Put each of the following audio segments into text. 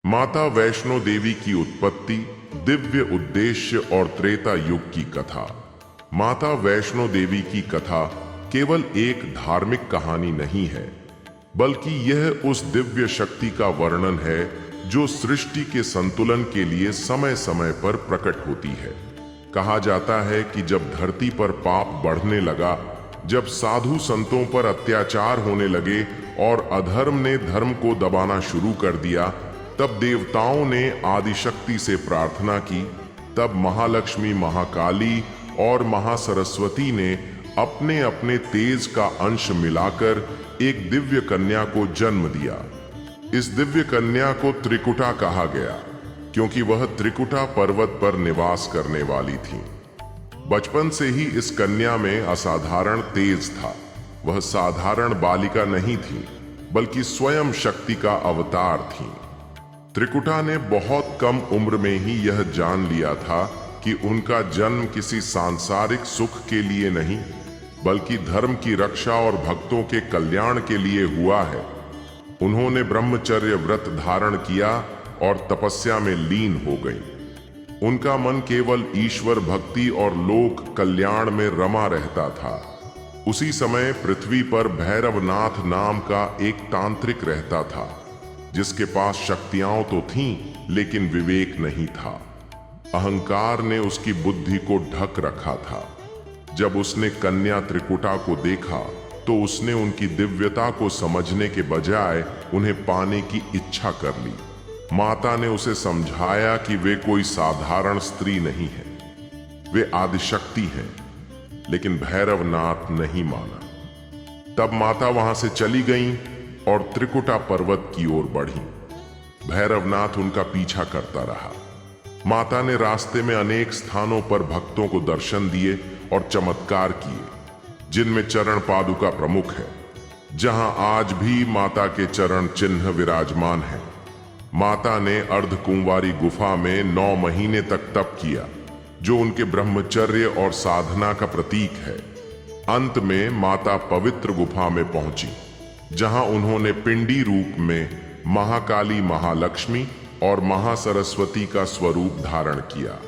माता वैष्णो देवी की उत्पत्ति, दिव्य उद्देश्य और त्रेता युग की कथा। माता वैष्णो देवी की कथा केवल एक धार्मिक कहानी नहीं है, बल्कि यह उस दिव्य शक्ति का वर्णन है जो सृष्टि के संतुलन के लिए समय समय पर प्रकट होती है। कहा जाता है कि जब धरती पर पाप बढ़ने लगा, जब साधु संतों पर अत्याचार होने लगे और अधर्म ने धर्म को दबाना शुरू कर दिया, तब देवताओं ने आदिशक्ति से प्रार्थना की। तब महालक्ष्मी, महाकाली और महासरस्वती ने अपने अपने तेज का अंश मिलाकर एक दिव्य कन्या को जन्म दिया। इस दिव्य कन्या को त्रिकुटा कहा गया, क्योंकि वह त्रिकुटा पर्वत पर निवास करने वाली थी। बचपन से ही इस कन्या में असाधारण तेज था। वह साधारण बालिका नहीं थी, बल्कि स्वयं शक्ति का अवतार थी। त्रिकुटा ने बहुत कम उम्र में ही यह जान लिया था कि उनका जन्म किसी सांसारिक सुख के लिए नहीं, बल्कि धर्म की रक्षा और भक्तों के कल्याण के लिए हुआ है। उन्होंने ब्रह्मचर्य व्रत धारण किया और तपस्या में लीन हो गई। उनका मन केवल ईश्वर भक्ति और लोक कल्याण में रमा रहता था। उसी समय पृथ्वी पर भैरवनाथ नाम का एक तांत्रिक रहता था, जिसके पास शक्तियां तो थीं, लेकिन विवेक नहीं था। अहंकार ने उसकी बुद्धि को ढक रखा था। जब उसने कन्या त्रिकुटा को देखा, तो उसने उनकी दिव्यता को समझने के बजाय उन्हें पाने की इच्छा कर ली। माता ने उसे समझाया कि वे कोई साधारण स्त्री नहीं है, वे आदिशक्ति हैं, लेकिन भैरवनाथ नहीं माना। तब माता वहां से चली गईं और त्रिकुटा पर्वत की ओर बढ़ी। भैरवनाथ उनका पीछा करता रहा। माता ने रास्ते में अनेक स्थानों पर भक्तों को दर्शन दिए और चमत्कार किए, जिनमें चरण पादुका प्रमुख है, जहां आज भी माता के चरण चिन्ह विराजमान हैं। माता ने अर्धकुंवारी गुफा में 9 महीने तक तप किया, जो उनके ब्रह्मचर्य और साधना का प्रतीक है। अंत में माता पवित्र गुफा में पहुंची, जहां उन्होंने पिंडी रूप में महाकाली, महालक्ष्मी और महासरस्वती का स्वरूप धारण किया।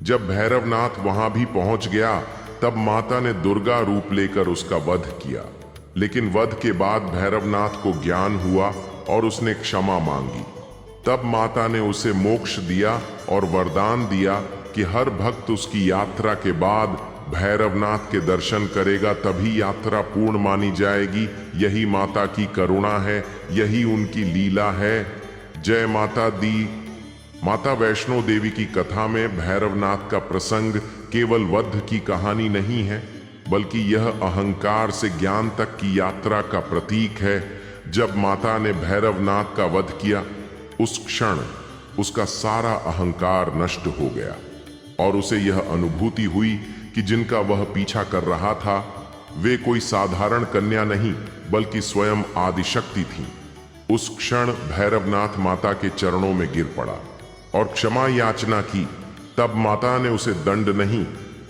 जब भैरवनाथ वहां भी पहुंच गया, तब माता ने दुर्गा रूप लेकर उसका वध किया। लेकिन वध के बाद भैरवनाथ को ज्ञान हुआ और उसने क्षमा मांगी। तब माता ने उसे मोक्ष दिया और वरदान दिया कि हर भक्त उसकी यात्रा के बाद भैरवनाथ के दर्शन करेगा, तभी यात्रा पूर्ण मानी जाएगी। यही माता की करुणा है, यही उनकी लीला है। जय माता दी। माता वैष्णो देवी की कथा में भैरवनाथ का प्रसंग केवल वध की कहानी नहीं है, बल्कि यह अहंकार से ज्ञान तक की यात्रा का प्रतीक है। जब माता ने भैरवनाथ का वध किया, उस क्षण उसका सारा अहंकार नष्ट हो गया और उसे यह अनुभूति हुई कि जिनका वह पीछा कर रहा था, वे कोई साधारण कन्या नहीं, बल्कि स्वयं आदिशक्ति थी। उस क्षण भैरवनाथ माता के चरणों में गिर पड़ा और क्षमा याचना की। तब माता ने उसे दंड नहीं,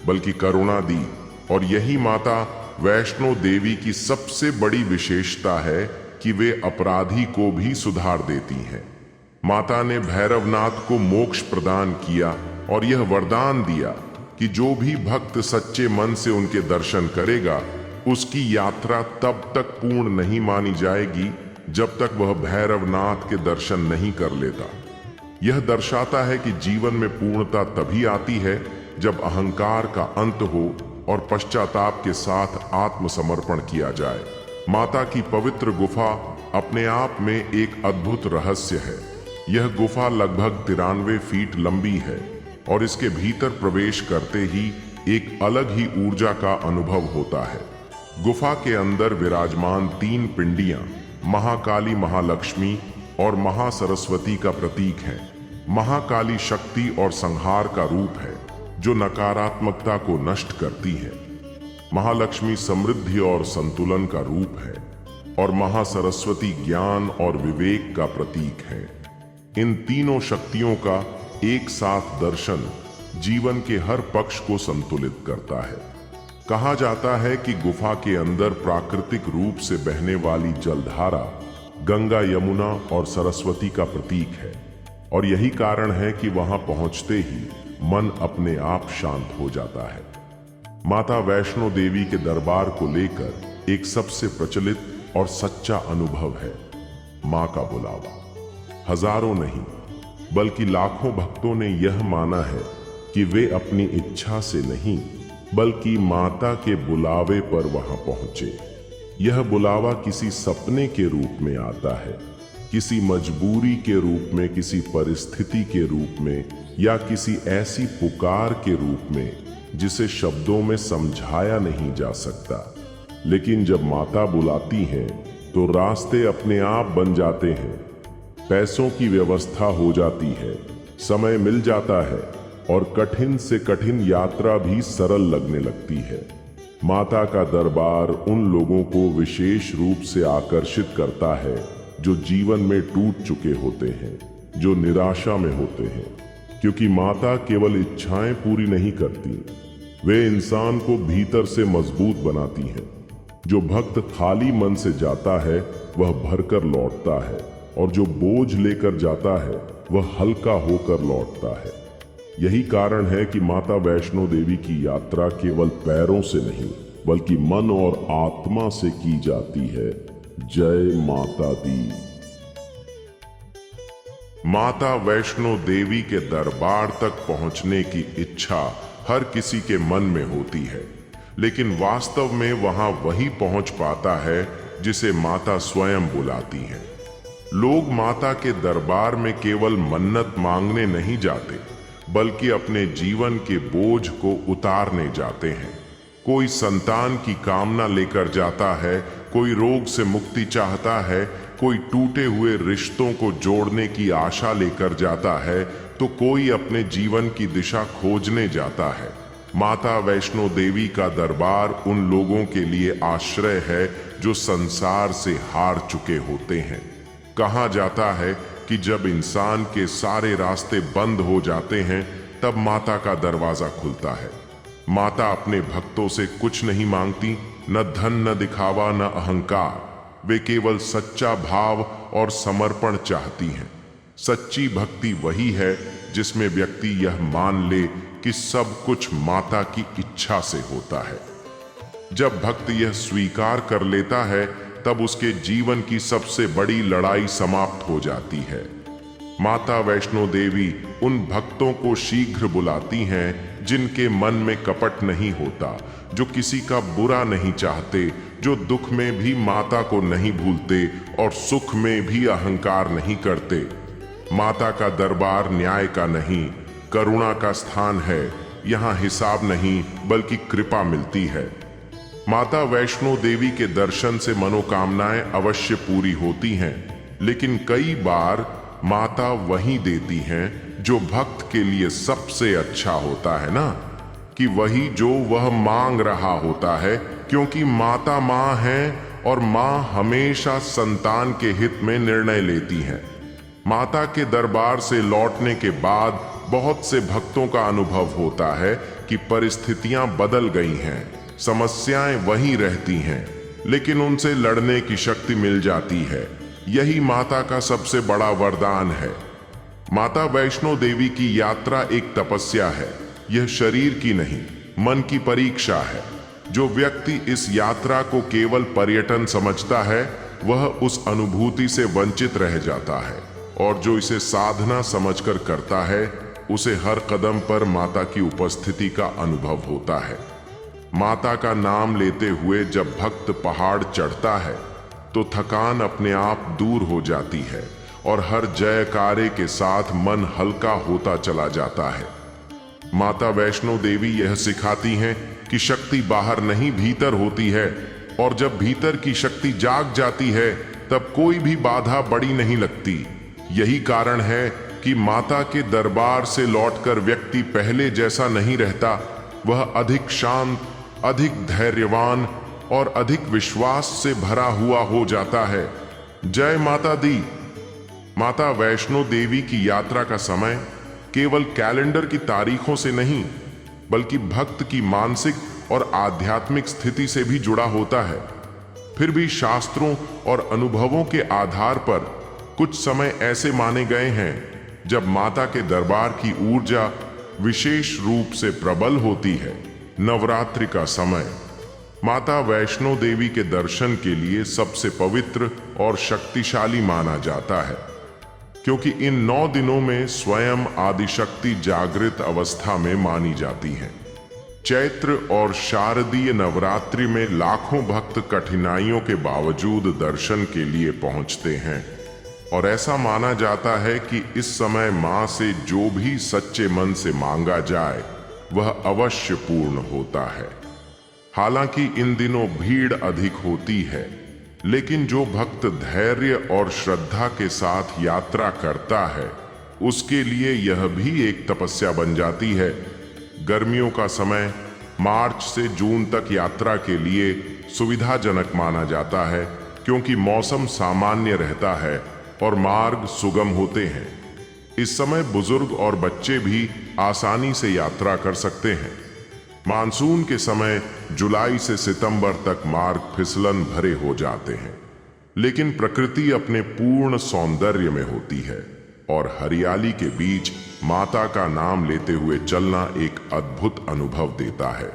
बल्कि करुणा दी। और यही माता वैष्णो देवी की सबसे बड़ी विशेषता है कि वे अपराधी को भी सुधार देती हैं। माता ने भैरवनाथ को मोक्ष प्रदान किया और यह वरदान दिया कि जो भी भक्त सच्चे मन से उनके दर्शन करेगा, उसकी यात्रा तब तक पूर्ण नहीं मानी जाएगी जब तक वह भैरवनाथ के दर्शन नहीं कर लेता। यह दर्शाता है कि जीवन में पूर्णता तभी आती है जब अहंकार का अंत हो और पश्चाताप के साथ आत्मसमर्पण किया जाए। माता की पवित्र गुफा अपने आप में एक अद्भुत रहस्य है। यह गुफा लगभग 93 फीट लंबी है और इसके भीतर प्रवेश करते ही एक अलग ही ऊर्जा का अनुभव होता है। गुफा के अंदर विराजमान 3 पिंडियां महाकाली, महालक्ष्मी और महासरस्वती का प्रतीक है। महाकाली शक्ति और संहार का रूप है, जो नकारात्मकता को नष्ट करती है। महालक्ष्मी समृद्धि और संतुलन का रूप है और महासरस्वती ज्ञान और विवेक का प्रतीक है। इन तीनों शक्तियों का एक साथ दर्शन जीवन के हर पक्ष को संतुलित करता है। कहा जाता है कि गुफा के अंदर प्राकृतिक रूप से बहने वाली जलधारा गंगा, यमुना और सरस्वती का प्रतीक है और यही कारण है कि वहां पहुंचते ही मन अपने आप शांत हो जाता है। माता वैष्णो देवी के दरबार को लेकर एक सबसे प्रचलित और सच्चा अनुभव है मां का बुलावा। हजारों नहीं बल्कि लाखों भक्तों ने यह माना है कि वे अपनी इच्छा से नहीं बल्कि माता के बुलावे पर वहां पहुंचे। यह बुलावा किसी सपने के रूप में आता है, किसी मजबूरी के रूप में, किसी परिस्थिति के रूप में या किसी ऐसी पुकार के रूप में जिसे शब्दों में समझाया नहीं जा सकता। लेकिन जब माता बुलाती हैं तो रास्ते अपने आप बन जाते हैं, पैसों की व्यवस्था हो जाती है, समय मिल जाता है और कठिन से कठिन यात्रा भी सरल लगने लगती है। माता का दरबार उन लोगों को विशेष रूप से आकर्षित करता है जो जीवन में टूट चुके होते हैं, जो निराशा में होते हैं, क्योंकि माता केवल इच्छाएं पूरी नहीं करती, वे इंसान को भीतर से मजबूत बनाती हैं। जो भक्त खाली मन से जाता है वह भरकर लौटता है और जो बोझ लेकर जाता है वह हल्का होकर लौटता है। यही कारण है कि माता वैष्णो देवी की यात्रा केवल पैरों से नहीं बल्कि मन और आत्मा से की जाती है। जय माता दी। माता वैष्णो देवी के दरबार तक पहुंचने की इच्छा हर किसी के मन में होती है, लेकिन वास्तव में वहां वही पहुंच पाता है जिसे माता स्वयं बुलाती हैं। लोग माता के दरबार में केवल मन्नत मांगने नहीं जाते बल्कि अपने जीवन के बोझ को उतारने जाते हैं। कोई संतान की कामना लेकर जाता है, कोई रोग से मुक्ति चाहता है, कोई टूटे हुए रिश्तों को जोड़ने की आशा लेकर जाता है, तो कोई अपने जीवन की दिशा खोजने जाता है। माता वैष्णो देवी का दरबार उन लोगों के लिए आश्रय है जो संसार से हार चुके होते हैं। कहा जाता है कि जब इंसान के सारे रास्ते बंद हो जाते हैं तब माता का दरवाजा खुलता है। माता अपने भक्तों से कुछ नहीं मांगती, न धन, न दिखावा, न अहंकार। वे केवल सच्चा भाव और समर्पण चाहती हैं। सच्ची भक्ति वही है जिसमें व्यक्ति यह मान ले कि सब कुछ माता की इच्छा से होता है। जब भक्त यह स्वीकार कर लेता है तब उसके जीवन की सबसे बड़ी लड़ाई समाप्त हो जाती है। माता वैष्णो देवी उन भक्तों को शीघ्र बुलाती हैं जिनके मन में कपट नहीं होता, जो किसी का बुरा नहीं चाहते, जो दुख में भी माता को नहीं भूलते और सुख में भी अहंकार नहीं करते। माता का दरबार न्याय का नहीं, करुणा का स्थान है। यहाँ हिसाब नहीं बल्कि कृपा मिलती है। माता वैष्णो देवी के दर्शन से मनोकामनाएं अवश्य पूरी होती हैं, लेकिन कई बार माता वही देती हैं जो भक्त के लिए सबसे अच्छा होता है ना, कि वही जो वह मांग रहा होता है, क्योंकि माता माँ है और माँ हमेशा संतान के हित में निर्णय लेती हैं। माता के दरबार से लौटने के बाद बहुत से भक्तों का अनुभव होता है कि परिस्थितियां बदल गई हैं, समस्याएं वही रहती हैं, लेकिन उनसे लड़ने की शक्ति मिल जाती है। यही माता का सबसे बड़ा वरदान है। माता वैष्णो देवी की यात्रा एक तपस्या है। यह शरीर की नहीं, मन की परीक्षा है। जो व्यक्ति इस यात्रा को केवल पर्यटन समझता है वह उस अनुभूति से वंचित रह जाता है, और जो इसे साधना समझकर करता है उसे हर कदम पर माता की उपस्थिति का अनुभव होता है। माता का नाम लेते हुए जब भक्त पहाड़ चढ़ता है तो थकान अपने आप दूर हो जाती है और हर जयकारे के साथ मन हल्का होता चला जाता है। माता वैष्णो देवी यह सिखाती हैं कि शक्ति बाहर नहीं भीतर होती है, और जब भीतर की शक्ति जाग जाती है तब कोई भी बाधा बड़ी नहीं लगती। यही कारण है कि माता के दरबार से लौटकर व्यक्ति पहले जैसा नहीं रहता। वह अधिक शांत, अधिक धैर्यवान और अधिक विश्वास से भरा हुआ हो जाता है। जय माता दी। माता वैष्णो देवी की यात्रा का समय केवल कैलेंडर की तारीखों से नहीं बल्कि भक्त की मानसिक और आध्यात्मिक स्थिति से भी जुड़ा होता है। फिर भी शास्त्रों और अनुभवों के आधार पर कुछ समय ऐसे माने गए हैं जब माता के दरबार की ऊर्जा विशेष रूप से प्रबल होती है। नवरात्रि का समय माता वैष्णो देवी के दर्शन के लिए सबसे पवित्र और शक्तिशाली माना जाता है, क्योंकि इन 9 दिनों में स्वयं आदिशक्ति जागृत अवस्था में मानी जाती हैं। चैत्र और शारदीय नवरात्रि में लाखों भक्त कठिनाइयों के बावजूद दर्शन के लिए पहुंचते हैं और ऐसा माना जाता है कि इस समय मां से जो भी सच्चे मन से मांगा जाए वह अवश्य पूर्ण होता है। हालांकि इन दिनों भीड़ अधिक होती है, लेकिन जो भक्त धैर्य और श्रद्धा के साथ यात्रा करता है उसके लिए यह भी एक तपस्या बन जाती है। गर्मियों का समय मार्च से जून तक यात्रा के लिए सुविधाजनक माना जाता है, क्योंकि मौसम सामान्य रहता है और मार्ग सुगम होते हैं। इस समय बुजुर्ग और बच्चे भी आसानी से यात्रा कर सकते हैं। मानसून के समय जुलाई से सितंबर तक मार्ग फिसलन भरे हो जाते हैं, लेकिन प्रकृति अपने पूर्ण सौंदर्य में होती है और हरियाली के बीच माता का नाम लेते हुए चलना एक अद्भुत अनुभव देता है।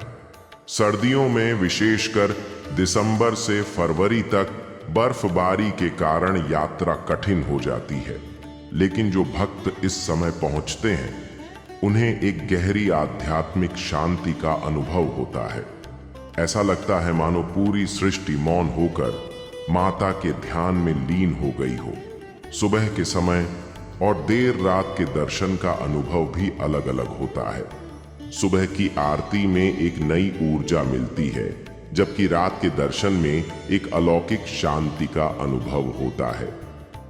सर्दियों में विशेषकर दिसंबर से फरवरी तक बर्फबारी के कारण यात्रा कठिन हो जाती है, लेकिन जो भक्त इस समय पहुंचते हैं उन्हें एक गहरी आध्यात्मिक शांति का अनुभव होता है। ऐसा लगता है मानो पूरी सृष्टि मौन होकर माता के ध्यान में लीन हो गई हो। सुबह के समय और देर रात के दर्शन का अनुभव भी अलग अलग होता है। सुबह की आरती में एक नई ऊर्जा मिलती है, जबकि रात के दर्शन में एक अलौकिक शांति का अनुभव होता है।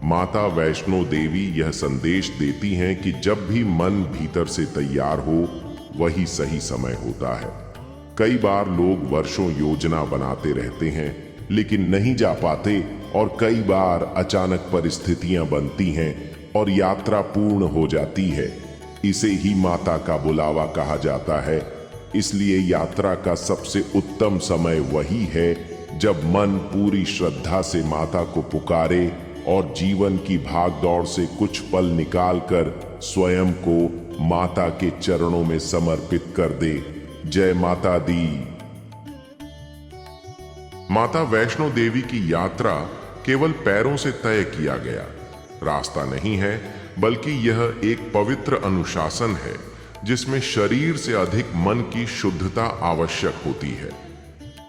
माता वैष्णो देवी यह संदेश देती हैं कि जब भी मन भीतर से तैयार हो वही सही समय होता है। कई बार लोग वर्षों योजना बनाते रहते हैं लेकिन नहीं जा पाते, और कई बार अचानक परिस्थितियां बनती हैं और यात्रा पूर्ण हो जाती है। इसे ही माता का बुलावा कहा जाता है। इसलिए यात्रा का सबसे उत्तम समय वही है जब मन पूरी श्रद्धा से माता को पुकारे और जीवन की भागदौड़ से कुछ पल निकालकर स्वयं को माता के चरणों में समर्पित कर दे। जय माता दी। माता वैष्णो देवी की यात्रा केवल पैरों से तय किया गया रास्ता नहीं है, बल्कि यह एक पवित्र अनुशासन है जिसमें शरीर से अधिक मन की शुद्धता आवश्यक होती है।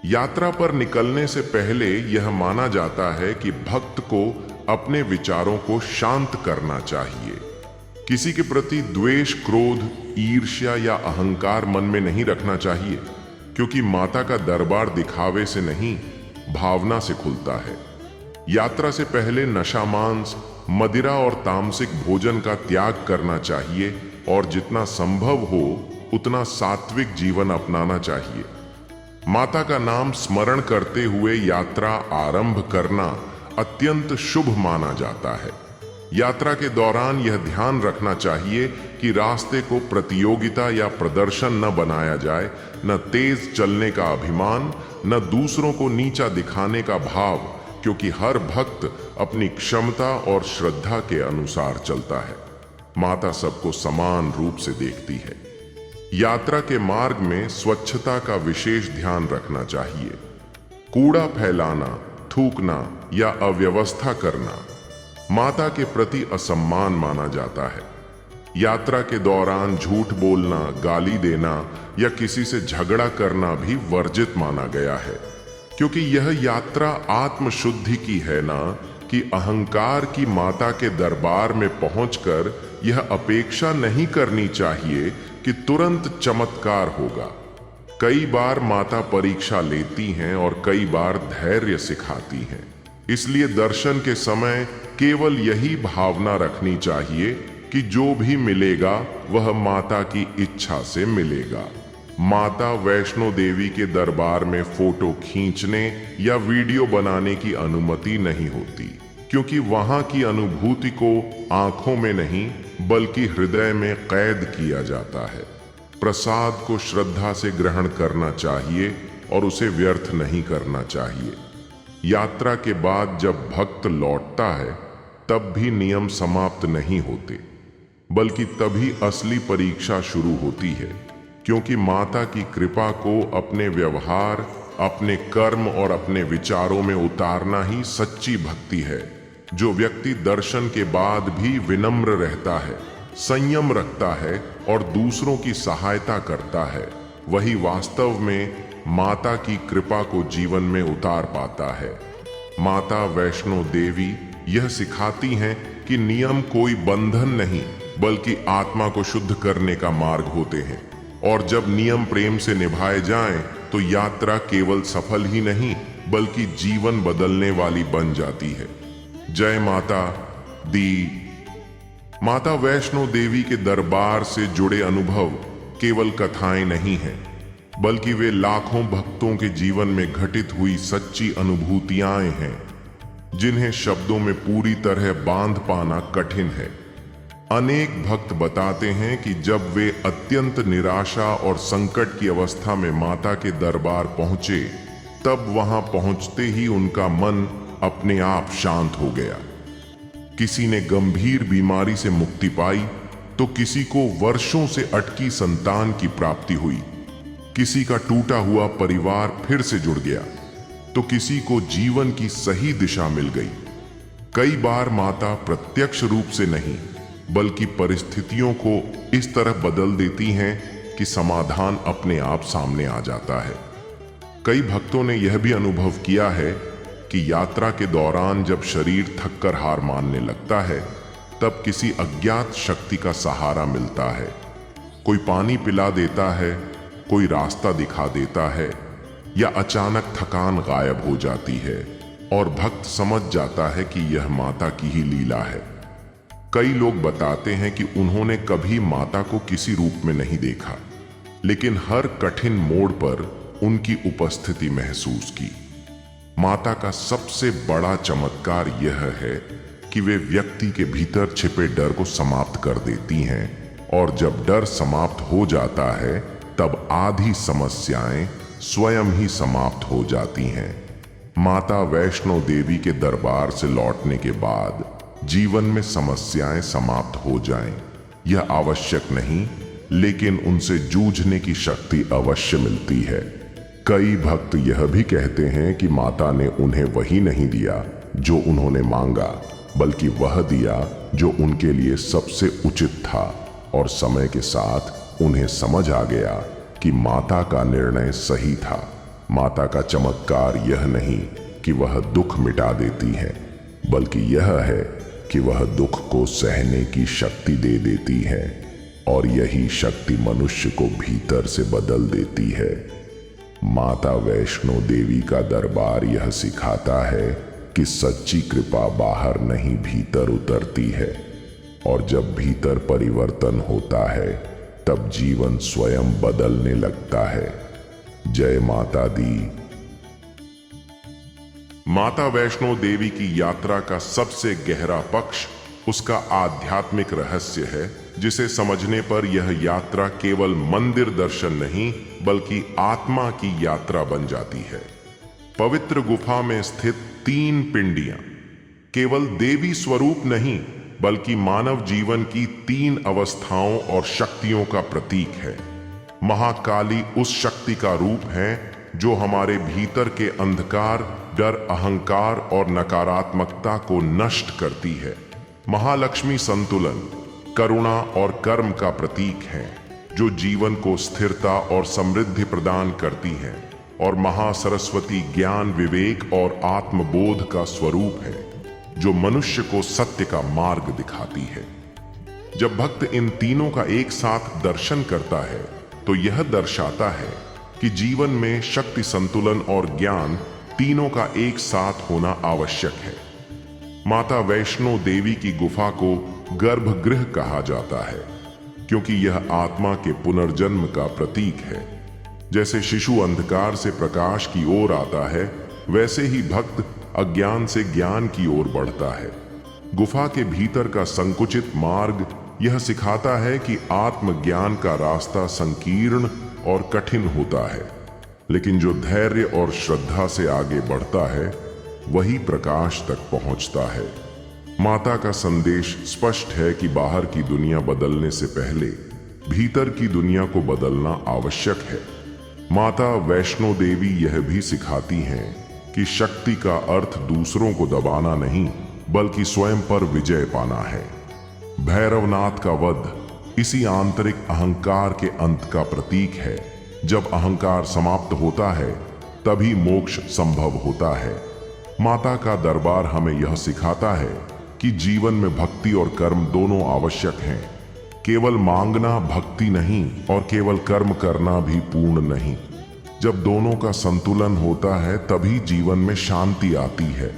यात्रा पर निकलने से पहले यह माना जाता है कि भक्त को अपने विचारों को शांत करना चाहिए। किसी के प्रति द्वेष, क्रोध, ईर्ष्या या अहंकार मन में नहीं रखना चाहिए, क्योंकि माता का दरबार दिखावे से नहीं, भावना से खुलता है। यात्रा से पहले नशा, मांस, मदिरा और तामसिक भोजन का त्याग करना चाहिए और जितना संभव हो उतना सात्विक जीवन अपनाना चाहिए। माता का नाम स्मरण करते हुए यात्रा आरंभ करना अत्यंत शुभ माना जाता है। यात्रा के दौरान यह ध्यान रखना चाहिए कि रास्ते को प्रतियोगिता या प्रदर्शन न बनाया जाए, न तेज चलने का अभिमान, न दूसरों को नीचा दिखाने का भाव, क्योंकि हर भक्त अपनी क्षमता और श्रद्धा के अनुसार चलता है। माता सबको समान रूप से देखती है। यात्रा के मार्ग में स्वच्छता का विशेष ध्यान रखना चाहिए। कूड़ा फैलाना, थूकना या अव्यवस्था करना माता के प्रति असम्मान माना जाता है। यात्रा के दौरान झूठ बोलना, गाली देना या किसी से झगड़ा करना भी वर्जित माना गया है, क्योंकि यह यात्रा आत्मशुद्धि की है ना कि अहंकार की। माता के दरबार में पहुंचकर यह अपेक्षा नहीं करनी चाहिए कि तुरंत चमत्कार होगा। कई बार माता परीक्षा लेती हैं और कई बार धैर्य सिखाती हैं। इसलिए दर्शन के समय केवल यही भावना रखनी चाहिए कि जो भी मिलेगा वह माता की इच्छा से मिलेगा। माता वैष्णो देवी के दरबार में फोटो खींचने या वीडियो बनाने की अनुमति नहीं होती, क्योंकि वहां की अनुभूति को आंखों में नहीं बल्कि हृदय में कैद किया जाता है। प्रसाद को श्रद्धा से ग्रहण करना चाहिए और उसे व्यर्थ नहीं करना चाहिए। यात्रा के बाद जब भक्त लौटता है तब भी नियम समाप्त नहीं होते, बल्कि तभी असली परीक्षा शुरू होती है, क्योंकि माता की कृपा को अपने व्यवहार, अपने कर्म और अपने विचारों में उतारना ही सच्ची भक्ति है। जो व्यक्ति दर्शन के बाद भी विनम्र रहता है, संयम रखता है और दूसरों की सहायता करता है, वही वास्तव में माता की कृपा को जीवन में उतार पाता है। माता वैष्णो देवी यह सिखाती हैं कि नियम कोई बंधन नहीं, बल्कि आत्मा को शुद्ध करने का मार्ग होते हैं, और जब नियम प्रेम से निभाए जाएं, तो यात्रा केवल सफल ही नहीं बल्कि जीवन बदलने वाली बन जाती है। जय माता दी। माता वैष्णो देवी के दरबार से जुड़े अनुभव केवल कथाएं नहीं हैं, बल्कि वे लाखों भक्तों के जीवन में घटित हुई सच्ची अनुभूतियां हैं, जिन्हें शब्दों में पूरी तरह बांध पाना कठिन है। अनेक भक्त बताते हैं कि जब वे अत्यंत निराशा और संकट की अवस्था में माता के दरबार पहुंचे, तब वहां पहुंचते ही उनका मन अपने आप शांत हो गया। किसी ने गंभीर बीमारी से मुक्ति पाई, तो किसी को वर्षों से अटकी संतान की प्राप्ति हुई, किसी का टूटा हुआ परिवार फिर से जुड़ गया, तो किसी को जीवन की सही दिशा मिल गई। कई बार माता प्रत्यक्ष रूप से नहीं, बल्कि परिस्थितियों को इस तरह बदल देती हैं कि समाधान अपने आप सामने आ जाता है। कई भक्तों ने यह भी अनुभव किया है कि यात्रा के दौरान जब शरीर थककर हार मानने लगता है, तब किसी अज्ञात शक्ति का सहारा मिलता है। कोई पानी पिला देता है, कोई रास्ता दिखा देता है, या अचानक थकान गायब हो जाती है और भक्त समझ जाता है कि यह माता की ही लीला है। कई लोग बताते हैं कि उन्होंने कभी माता को किसी रूप में नहीं देखा, लेकिन हर कठिन मोड़ पर उनकी उपस्थिति महसूस की। माता का सबसे बड़ा चमत्कार यह है कि वे व्यक्ति के भीतर छिपे डर को समाप्त कर देती हैं, और जब डर समाप्त हो जाता है, तब आधी समस्याएं स्वयं ही समाप्त हो जाती हैं। माता वैष्णो देवी के दरबार से लौटने के बाद जीवन में समस्याएं समाप्त हो जाएं, यह आवश्यक नहीं, लेकिन उनसे जूझने की शक्ति अवश्य मिलती है। कई भक्त यह भी कहते हैं कि माता ने उन्हें वही नहीं दिया जो उन्होंने मांगा, बल्कि वह दिया जो उनके लिए सबसे उचित था, और समय के साथ उन्हें समझ आ गया कि माता का निर्णय सही था। माता का चमत्कार यह नहीं कि वह दुख मिटा देती है, बल्कि यह है कि वह दुख को सहने की शक्ति दे देती है, और यही शक्ति मनुष्य को भीतर से बदल देती है। माता वैष्णो देवी का दरबार यह सिखाता है कि सच्ची कृपा बाहर नहीं भीतर उतरती है, और जब भीतर परिवर्तन होता है, तब जीवन स्वयं बदलने लगता है। जय माता दी। माता वैष्णो देवी की यात्रा का सबसे गहरा पक्ष उसका आध्यात्मिक रहस्य है, जिसे समझने पर यह यात्रा केवल मंदिर दर्शन नहीं, बल्कि आत्मा की यात्रा बन जाती है। पवित्र गुफा में स्थित 3 पिंडियां केवल देवी स्वरूप नहीं, बल्कि मानव जीवन की 3 अवस्थाओं और शक्तियों का प्रतीक है। महाकाली उस शक्ति का रूप है जो हमारे भीतर के अंधकार, डर, अहंकार और नकारात्मकता को नष्ट करती है। महालक्ष्मी संतुलन, करुणा और कर्म का प्रतीक है, जो जीवन को स्थिरता और समृद्धि प्रदान करती है। और महासरस्वती ज्ञान, विवेक और आत्मबोध का स्वरूप है, जो मनुष्य को सत्य का मार्ग दिखाती है। जब भक्त इन तीनों का एक साथ दर्शन करता है, तो यह दर्शाता है कि जीवन में शक्ति, संतुलन और ज्ञान तीनों का एक साथ होना आवश्यक है। माता वैष्णो देवी की गुफा को गर्भगृह कहा जाता है, क्योंकि यह आत्मा के पुनर्जन्म का प्रतीक है। जैसे शिशु अंधकार से प्रकाश की ओर आता है, वैसे ही भक्त अज्ञान से ज्ञान की ओर बढ़ता है। गुफा के भीतर का संकुचित मार्ग यह सिखाता है कि आत्मज्ञान का रास्ता संकीर्ण और कठिन होता है, लेकिन जो धैर्य और श्रद्धा से आगे बढ़ता है, वही प्रकाश तक पहुंचता है। माता का संदेश स्पष्ट है कि बाहर की दुनिया बदलने से पहले भीतर की दुनिया को बदलना आवश्यक है। माता वैष्णो देवी यह भी सिखाती हैं कि शक्ति का अर्थ दूसरों को दबाना नहीं, बल्कि स्वयं पर विजय पाना है। भैरवनाथ का वध इसी आंतरिक अहंकार के अंत का प्रतीक है। जब अहंकार समाप्त होता है, तभी मोक्ष संभव होता है। माता का दरबार हमें यह सिखाता है कि जीवन में भक्ति और कर्म दोनों आवश्यक हैं। केवल मांगना भक्ति नहीं और केवल कर्म करना भी पूर्ण नहीं। जब दोनों का संतुलन होता है, तभी जीवन में शांति आती है।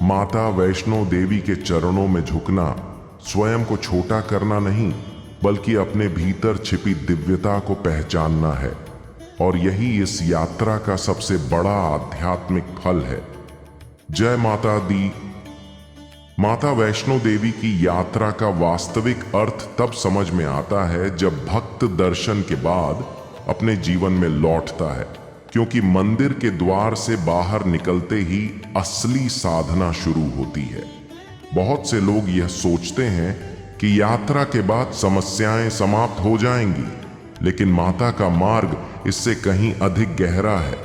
माता वैष्णो देवी के चरणों में झुकना स्वयं को छोटा करना नहीं, बल्कि अपने भीतर छिपी दिव्यता को पहचानना है। और यही इस यात्रा का सबसे बड़ा आध्यात्मिक फल है। जय माता दी। माता वैष्णो देवी की यात्रा का वास्तविक अर्थ तब समझ में आता है जब भक्त दर्शन के बाद अपने जीवन में लौटता है, क्योंकि मंदिर के द्वार से बाहर निकलते ही असली साधना शुरू होती है। बहुत से लोग यह सोचते हैं कि यात्रा के बाद समस्याएं समाप्त हो जाएंगी, लेकिन माता का मार्ग इससे कहीं अधिक गहरा है।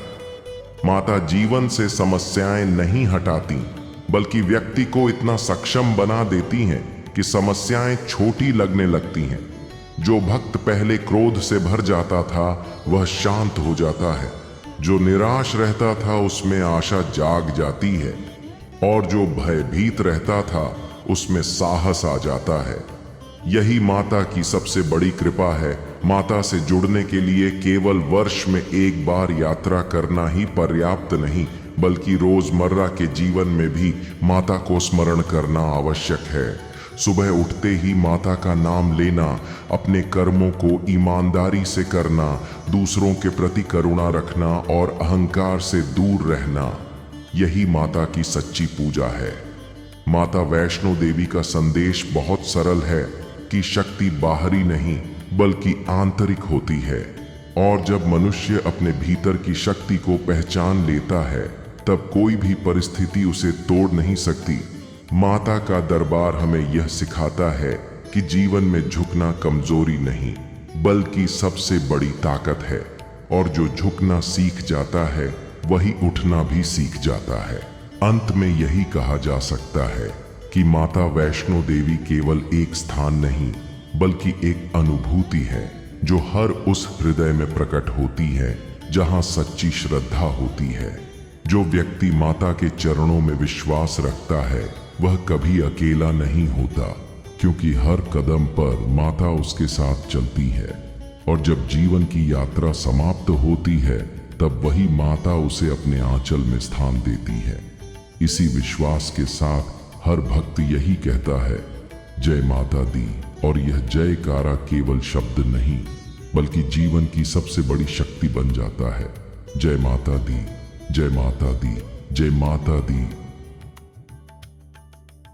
माता जीवन से समस्याएं नहीं हटाती, बल्कि व्यक्ति को इतना सक्षम बना देती हैं कि समस्याएं छोटी लगने लगती हैं। जो भक्त पहले क्रोध से भर जाता था, वह शांत हो जाता है। जो निराश रहता था, उसमें आशा जाग जाती है। और जो भयभीत रहता था, उसमें साहस आ जाता है। यही माता की सबसे बड़ी कृपा है। माता से जुड़ने के लिए केवल वर्ष में एक बार यात्रा करना ही पर्याप्त नहीं, बल्कि रोजमर्रा के जीवन में भी माता को स्मरण करना आवश्यक है। सुबह उठते ही माता का नाम लेना, अपने कर्मों को ईमानदारी से करना, दूसरों के प्रति करुणा रखना और अहंकार से दूर रहना, यही माता की सच्ची पूजा है। माता वैष्णो देवी का संदेश बहुत सरल है कि शक्ति बाहरी नहीं, बल्कि आंतरिक होती है। और जब मनुष्य अपने भीतर की शक्ति को पहचान लेता है, तब कोई भी परिस्थिति उसे तोड़ नहीं सकती। माता का दरबार हमें यह सिखाता है कि जीवन में झुकना कमजोरी नहीं, बल्कि सबसे बड़ी ताकत है। और जो झुकना सीख जाता है, वही उठना भी सीख जाता है। अंत में यही कहा जा सकता है कि माता वैष्णो देवी केवल एक स्थान नहीं, बल्कि एक अनुभूति है, जो हर उस हृदय में प्रकट होती है जहां सच्ची श्रद्धा होती है। जो व्यक्ति माता के चरणों में विश्वास रखता है, वह कभी अकेला नहीं होता, क्योंकि हर कदम पर माता उसके साथ चलती है। और जब जीवन की यात्रा समाप्त होती है, तब वही माता उसे अपने आंचल में स्थान देती है। इसी विश्वास के साथ हर भक्त यही कहता है, जय माता दी। और यह जयकारा केवल शब्द नहीं, बल्कि जीवन की सबसे बड़ी शक्ति बन जाता है। जय माता दी, जय माता दी, जय माता दी।